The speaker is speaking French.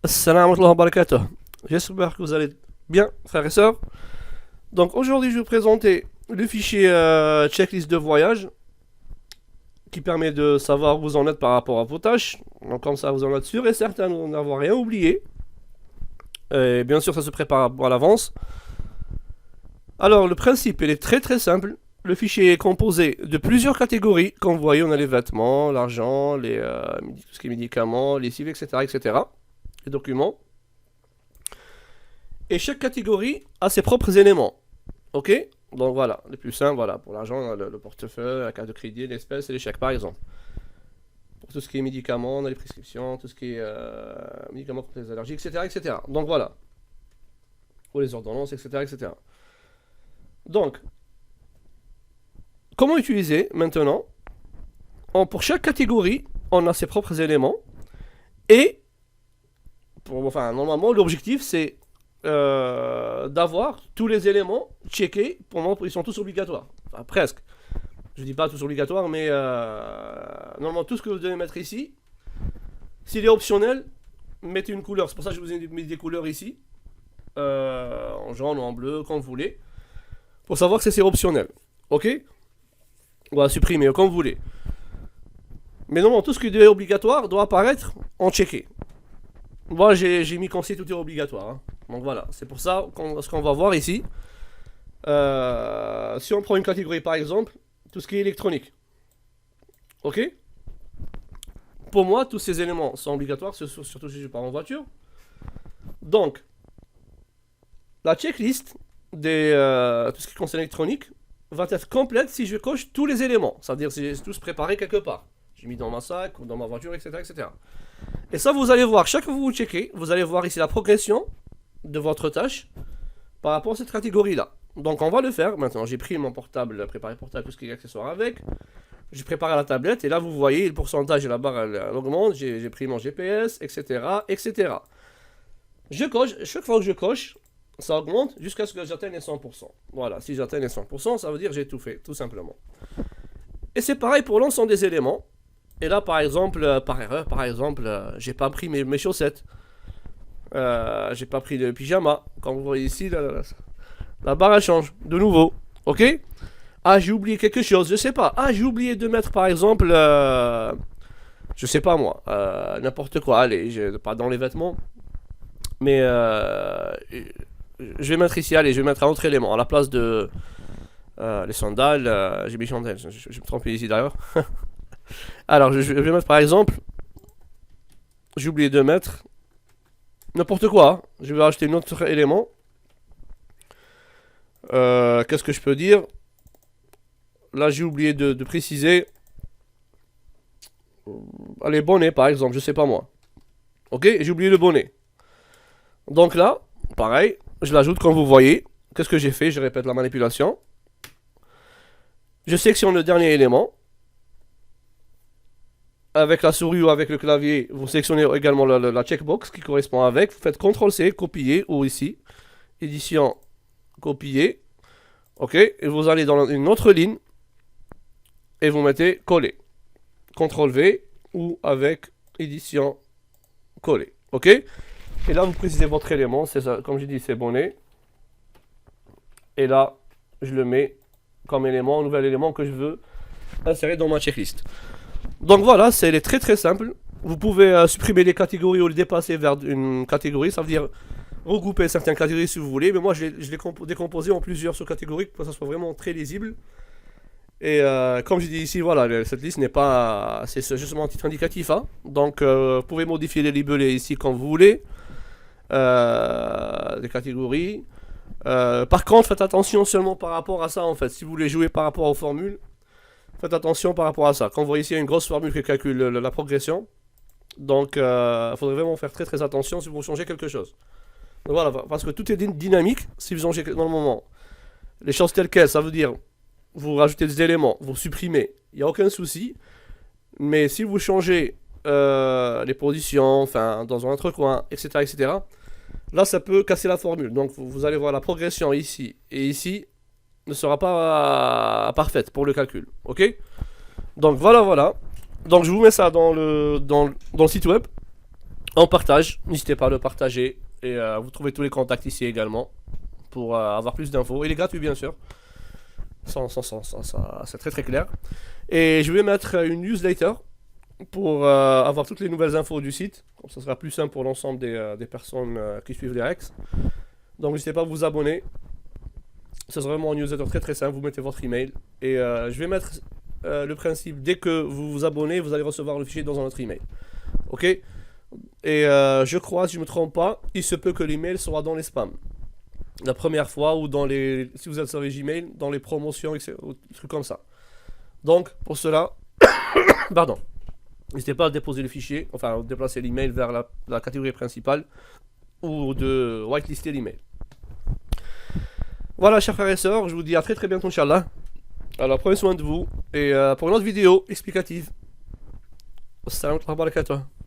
Assalamu alaikum wa barakatuh. J'espère que vous allez bien, frères et sœurs. Donc aujourd'hui, je vais vous présenter le fichier checklist de voyage qui permet de savoir où vous en êtes par rapport à vos tâches. Donc comme ça, vous en êtes sûr et certain de n'avoir rien oublié. Et bien sûr, ça se prépare à l'avance. Alors le principe, il est très très simple. Le fichier est composé de plusieurs catégories. Comme vous voyez, on a les vêtements, l'argent, tout ce qui est médicaments, les CV, etc., etc. Les documents. Et chaque catégorie a ses propres éléments. Ok? Donc voilà, les plus simples, voilà. Pour l'argent, on a le portefeuille, la carte de crédit, l'espèce et les chèques, par exemple. Pour tout ce qui est médicaments, on a les prescriptions, tout ce qui est médicaments contre les allergies, etc., etc. Donc voilà. Ou les ordonnances, etc., etc. Donc, comment utiliser maintenant? Pour chaque catégorie, on a ses propres éléments. Et, normalement, l'objectif, c'est d'avoir tous les éléments checkés. Pour moi, ils sont tous obligatoires. Enfin, presque. Je dis pas tous obligatoires, mais normalement, tout ce que vous devez mettre ici, s'il est optionnel, mettez une couleur. C'est pour ça que je vous ai mis des couleurs ici. En jaune ou en bleu, comme vous voulez. Pour savoir que c'est optionnel. Ok? On va supprimer, comme vous voulez. Mais normalement, tout ce qui est obligatoire doit apparaître en checké. Moi, j'ai mis comme si tout est obligatoire. Hein. Donc voilà, c'est pour ça ce qu'on va voir ici. Si on prend une catégorie par exemple, tout ce qui est électronique. Ok? Pour moi, tous ces éléments sont obligatoires, surtout si je pars en voiture. Donc, la checklist de tout ce qui concerne l'électronique va être complète si je coche tous les éléments. C'est-à-dire si j'ai tous préparé quelque part. J'ai mis dans ma sac ou dans ma voiture, etc., etc. Et ça, vous allez voir, chaque fois que vous checkez, vous allez voir ici la progression de votre tâche par rapport à cette catégorie-là. Donc on va le faire. Maintenant, j'ai pris mon portable, préparé portable, tout ce qui est accessoire avec. J'ai préparé la tablette et là, vous voyez, le pourcentage et la barre, elle augmente. J'ai pris mon GPS, etc., etc. Je coche, chaque fois que je coche, ça augmente jusqu'à ce que j'atteigne les 100%. Voilà, si j'atteins les 100%, ça veut dire que j'ai tout fait, tout simplement. Et c'est pareil pour l'ensemble des éléments. Et là, par exemple, par erreur, j'ai pas pris mes chaussettes. J'ai pas pris le pyjama. Comme vous voyez ici, la barre elle change de nouveau. Ok? Ah, j'ai oublié quelque chose, je sais pas. Ah, j'ai oublié de mettre par exemple, je sais pas moi, n'importe quoi. Allez, pas dans les vêtements, mais je vais mettre ici, allez, je vais mettre un autre élément à la place de les sandales. J'ai mis chandelles, je me trompe ici d'ailleurs. Alors, je vais mettre par exemple, j'ai oublié de mettre n'importe quoi. Hein. Je vais rajouter un autre élément. Qu'est-ce que je peux dire? Là, j'ai oublié de préciser. Allez, bonnet par exemple, je sais pas moi. Ok, j'ai oublié le bonnet. Donc là, pareil, je l'ajoute comme vous voyez. Qu'est-ce que j'ai fait? Je répète la manipulation. Je sélectionne le dernier élément. Avec la souris ou avec le clavier, vous sélectionnez également la checkbox qui correspond avec. Vous faites CTRL-C, copier, ou ici, édition, copier. Ok, et vous allez dans une autre ligne et vous mettez coller. CTRL-V ou avec édition, coller. Ok, et là vous précisez votre élément, c'est ça, comme j'ai dit, c'est bonnet. Et là, je le mets comme élément, nouvel élément que je veux insérer dans ma checklist. Donc voilà, c'est très très simple. Vous pouvez supprimer les catégories ou les dépasser vers une catégorie. Ça veut dire regrouper certaines catégories si vous voulez. Mais moi, je l'ai décomposé en plusieurs sous-catégories pour que ça soit vraiment très lisible. Et comme je dis ici, voilà, cette liste n'est pas... C'est justement un titre indicatif. Hein. Donc vous pouvez modifier les libellés ici quand vous voulez. Des catégories. Par contre, faites attention seulement par rapport à ça en fait. Si vous voulez jouer par rapport aux formules, faites attention par rapport à ça. Quand vous voyez ici, il y a une grosse formule qui calcule la progression. Donc, il faudrait vraiment faire très très attention si vous changez quelque chose. Donc voilà, parce que tout est dynamique. Si vous changez dans le moment les choses telles quelles, ça veut dire vous rajoutez des éléments, vous supprimez, il n'y a aucun souci. Mais si vous changez les positions, enfin, dans un autre coin, etc., etc., là, ça peut casser la formule. Donc, vous allez voir la progression ici et ici ne sera pas parfaite pour le calcul. Ok? Donc voilà, voilà. Donc je vous mets ça dans le site web. on partage, n'hésitez pas à le partager. Et vous trouvez tous les contacts ici également pour avoir plus d'infos. Il est gratuit bien sûr. C'est très très clair. Et je vais mettre une newsletter pour avoir toutes les nouvelles infos du site. Comme ça sera plus simple pour l'ensemble des personnes qui suivent les Rex. Donc n'hésitez pas à vous abonner. Ce sera vraiment une newsletter très très simple. Vous mettez votre email. Et je vais mettre le principe, dès que vous vous abonnez, vous allez recevoir le fichier dans un autre email. Ok. Et je crois, si je ne me trompe pas, il se peut que l'email sera dans les spams. La première fois ou dans les... Si vous êtes sur les Gmail, dans les promotions, etc., des trucs comme ça. Donc, pour cela, pardon, n'hésitez pas à déposer le fichier, enfin, déplacer l'email vers la catégorie principale ou de whitelister l'email. Voilà, chers frères et sœurs, je vous dis à très très bientôt, Inch'Allah. Alors, prenez soin de vous et pour une autre vidéo explicative. Assalamu alaikum wa barakatuh.